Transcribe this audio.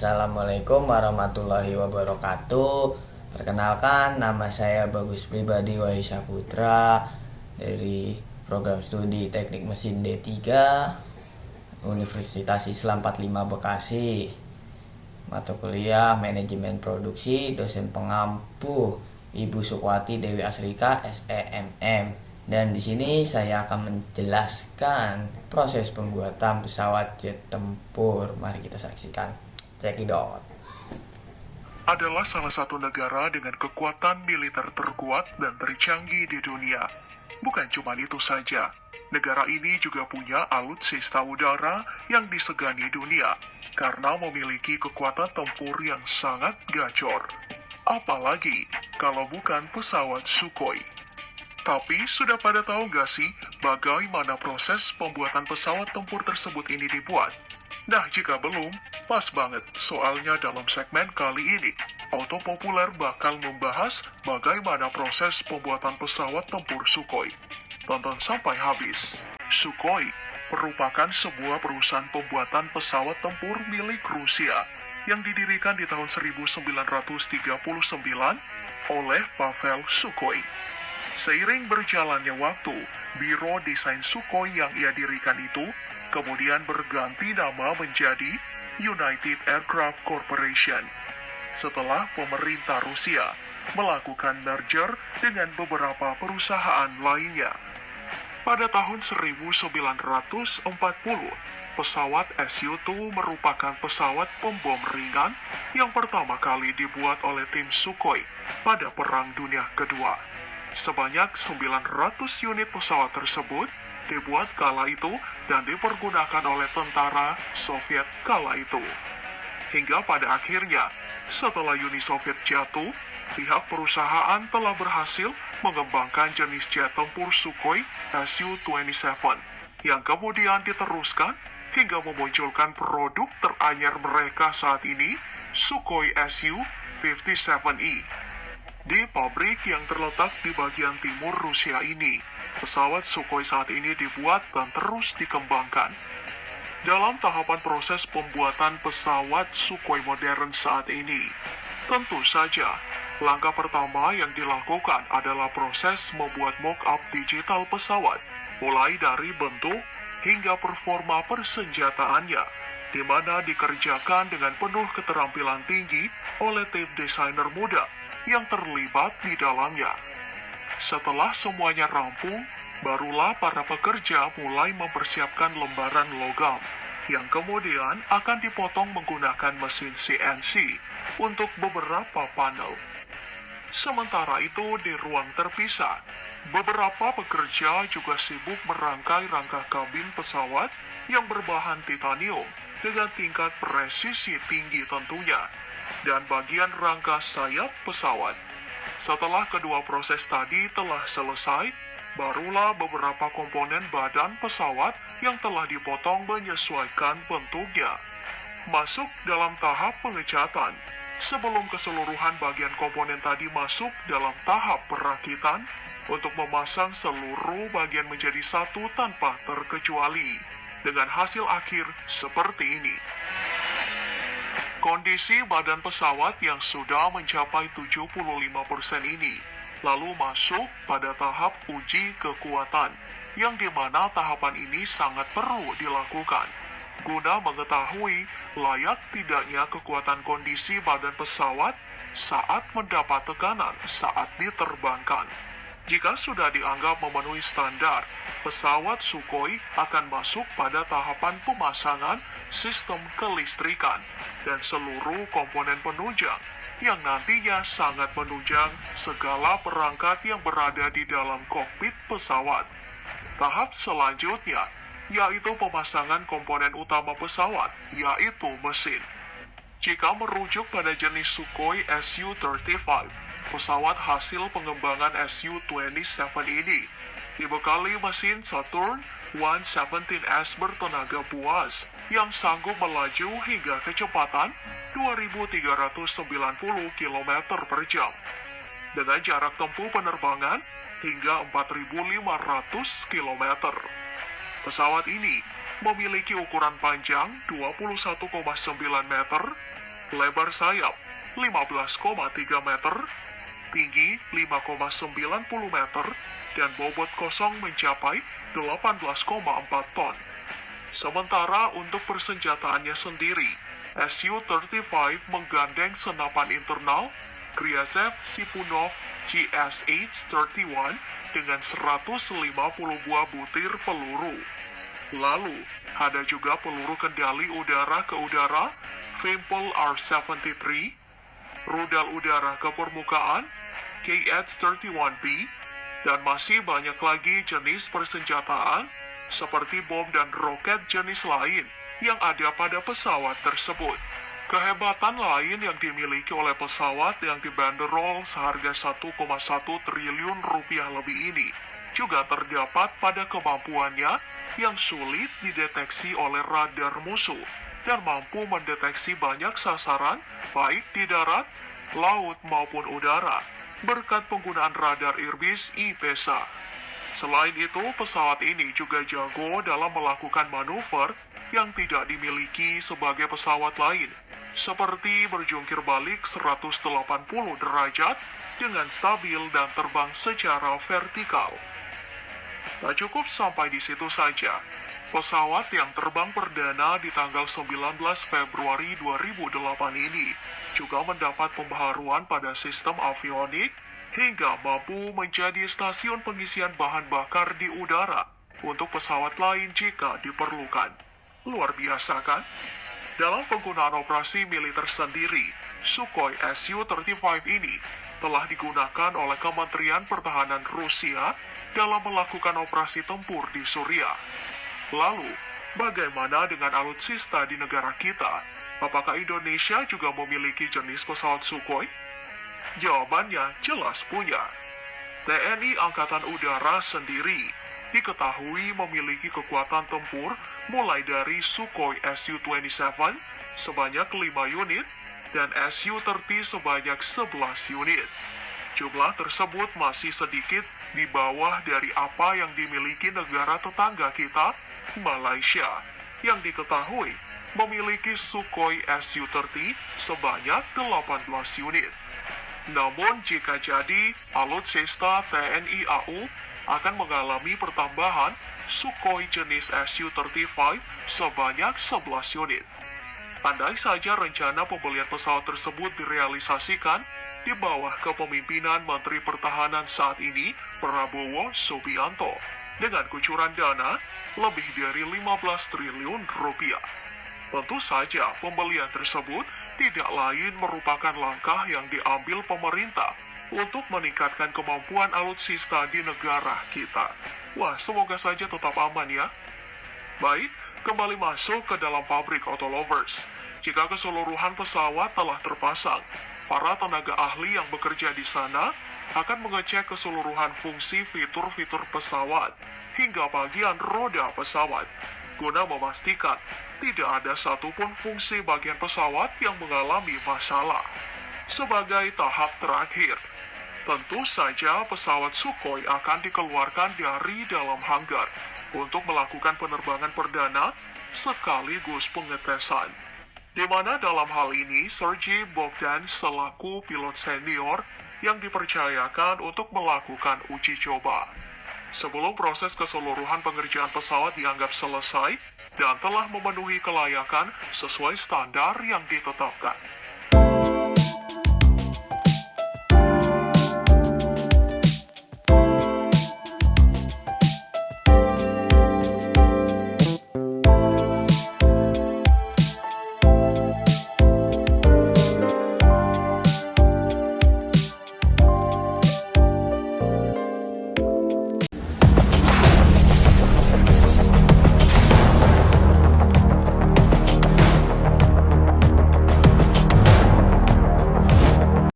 Assalamualaikum warahmatullahi wabarakatuh. Perkenalkan, nama saya Bagus Pribadi Wahyu Saputra dari program studi Teknik Mesin D3 Universitas Islam 45 Bekasi. Mata kuliah Manajemen Produksi, dosen pengampu Ibu Sukwati Dewi Asrika SEMM. Dan di sini saya akan menjelaskan proses pembuatan pesawat jet tempur. Mari kita saksikan. Check it out. Adalah salah satu negara dengan kekuatan militer terkuat dan tercanggih di dunia. Bukan cuma itu saja, negara ini juga punya alutsista udara yang disegani dunia karena memiliki kekuatan tempur yang sangat gacor. Apalagi kalau bukan pesawat Sukhoi. Tapi sudah pada tahu nggak sih bagaimana proses pembuatan pesawat tempur tersebut ini dibuat? Nah, jika belum, pas banget soalnya dalam segmen kali ini. Auto Populer bakal membahas bagaimana proses pembuatan pesawat tempur Sukhoi. Tonton sampai habis. Sukhoi merupakan sebuah perusahaan pembuatan pesawat tempur milik Rusia yang didirikan di tahun 1939 oleh Pavel Sukhoi. Seiring berjalannya waktu, Biro Desain Sukhoi yang ia dirikan itu kemudian berganti nama menjadi United Aircraft Corporation setelah pemerintah Rusia melakukan merger dengan beberapa perusahaan lainnya. Pada tahun 1940, pesawat Su-2 merupakan pesawat pembom ringan yang pertama kali dibuat oleh tim Sukhoi pada Perang Dunia Kedua. Sebanyak 900 unit pesawat tersebut dibuat kala itu dan dipergunakan oleh tentara Soviet kala itu. Hingga pada akhirnya, setelah Uni Soviet jatuh, pihak perusahaan telah berhasil mengembangkan jenis jet tempur Sukhoi Su-27 yang kemudian diteruskan hingga memunculkan produk teranyar mereka saat ini, Sukhoi Su-57E. Di pabrik yang terletak di bagian timur Rusia ini, pesawat Sukhoi saat ini dibuat dan terus dikembangkan. Dalam tahapan proses pembuatan pesawat Sukhoi modern saat ini, tentu saja, langkah pertama yang dilakukan adalah proses membuat mock-up digital pesawat, mulai dari bentuk hingga performa persenjataannya, di mana dikerjakan dengan penuh keterampilan tinggi oleh tim desainer muda yang terlibat di dalamnya. Setelah semuanya rampung, barulah para pekerja mulai mempersiapkan lembaran logam, yang kemudian akan dipotong menggunakan mesin CNC untuk beberapa panel. Sementara itu, di ruang terpisah, beberapa pekerja juga sibuk merangkai rangka kabin pesawat yang berbahan titanium dengan tingkat presisi tinggi tentunya, dan bagian rangka sayap pesawat. Setelah kedua proses tadi telah selesai, barulah beberapa komponen badan pesawat yang telah dipotong menyesuaikan bentuknya masuk dalam tahap pengecatan. Sebelum keseluruhan bagian komponen tadi masuk dalam tahap perakitan untuk memasang seluruh bagian menjadi satu tanpa terkecuali, dengan hasil akhir seperti ini. Kondisi badan pesawat yang sudah mencapai 75% ini lalu masuk pada tahap uji kekuatan, yang dimana tahapan ini sangat perlu dilakukan guna mengetahui layak tidaknya kekuatan kondisi badan pesawat saat mendapat tekanan saat diterbangkan. Jika sudah dianggap memenuhi standar, pesawat Sukhoi akan masuk pada tahapan pemasangan sistem kelistrikan dan seluruh komponen penunjang yang nantinya sangat menunjang segala perangkat yang berada di dalam kokpit pesawat. Tahap selanjutnya yaitu pemasangan komponen utama pesawat, yaitu mesin. Jika merujuk pada jenis Sukhoi Su-35, pesawat hasil pengembangan Su-27 ini dibekali mesin Saturn 117S bertenaga buas yang sanggup melaju hingga kecepatan 2.390 km per jam dengan jarak tempuh penerbangan hingga 4.500 km. Pesawat ini memiliki ukuran panjang 21,9 meter lebar sayap 15,3 meter, tinggi 5,90 meter, dan bobot kosong mencapai 18,4 ton. Sementara untuk persenjataannya sendiri, Su-35 menggandeng senapan internal Gryazev Sipunov GSH-31 dengan 150 buah butir peluru. Lalu, ada juga peluru kendali udara ke udara Vimple R-73, rudal udara ke permukaan KH-31B, dan masih banyak lagi jenis persenjataan seperti bom dan roket jenis lain yang ada pada pesawat tersebut. Kehebatan lain yang dimiliki oleh pesawat yang dibanderol seharga 1,1 triliun rupiah lebih ini juga terdapat pada kemampuannya yang sulit dideteksi oleh radar musuh dan mampu mendeteksi banyak sasaran baik di darat, laut maupun udara berkat penggunaan radar Irbis IPESA. Selain itu, pesawat ini juga jago dalam melakukan manuver yang tidak dimiliki sebagai pesawat lain, seperti berjungkir balik 180 derajat dengan stabil dan terbang secara vertikal. Tak cukup sampai di situ saja, pesawat yang terbang perdana di tanggal 19 Februari 2008 ini juga mendapat pembaharuan pada sistem avionik hingga mampu menjadi stasiun pengisian bahan bakar di udara untuk pesawat lain jika diperlukan. Luar biasa kan? Dalam penggunaan operasi militer sendiri, Sukhoi Su-35 ini telah digunakan oleh Kementerian Pertahanan Rusia dalam melakukan operasi tempur di Suriah. Lalu, bagaimana dengan alutsista di negara kita? Apakah Indonesia juga memiliki jenis pesawat Sukhoi? Jawabannya jelas punya. TNI Angkatan Udara sendiri diketahui memiliki kekuatan tempur mulai dari Sukhoi Su-27 sebanyak 5 unit dan Su-30 sebanyak 11 unit. Jumlah tersebut masih sedikit di bawah dari apa yang dimiliki negara tetangga kita, Malaysia, yang diketahui memiliki Sukhoi Su-30 sebanyak 18 unit. Namun jika jadi, alutsista TNI AU akan mengalami pertambahan Sukhoi jenis Su-35 sebanyak 11 unit. Andai saja rencana pembelian pesawat tersebut direalisasikan di bawah kepemimpinan Menteri Pertahanan saat ini, Prabowo Subianto, dengan kucuran dana lebih dari 15 triliun rupiah. Tentu saja pembelian tersebut tidak lain merupakan langkah yang diambil pemerintah untuk meningkatkan kemampuan alutsista di negara kita. Wah, semoga saja tetap aman ya. Baik, kembali masuk ke dalam pabrik Autolovers. Jika keseluruhan pesawat telah terpasang, para tenaga ahli yang bekerja di sana akan mengecek keseluruhan fungsi fitur-fitur pesawat hingga bagian roda pesawat, guna memastikan tidak ada satupun fungsi bagian pesawat yang mengalami masalah. Sebagai tahap terakhir, tentu saja pesawat Sukhoi akan dikeluarkan dari dalam hanggar untuk melakukan penerbangan perdana sekaligus pengetesan, di mana dalam hal ini Sergei Bogdan selaku pilot senior yang dipercayakan untuk melakukan uji coba. Sebelum proses keseluruhan pengerjaan pesawat dianggap selesai dan telah memenuhi kelayakan sesuai standar yang ditetapkan.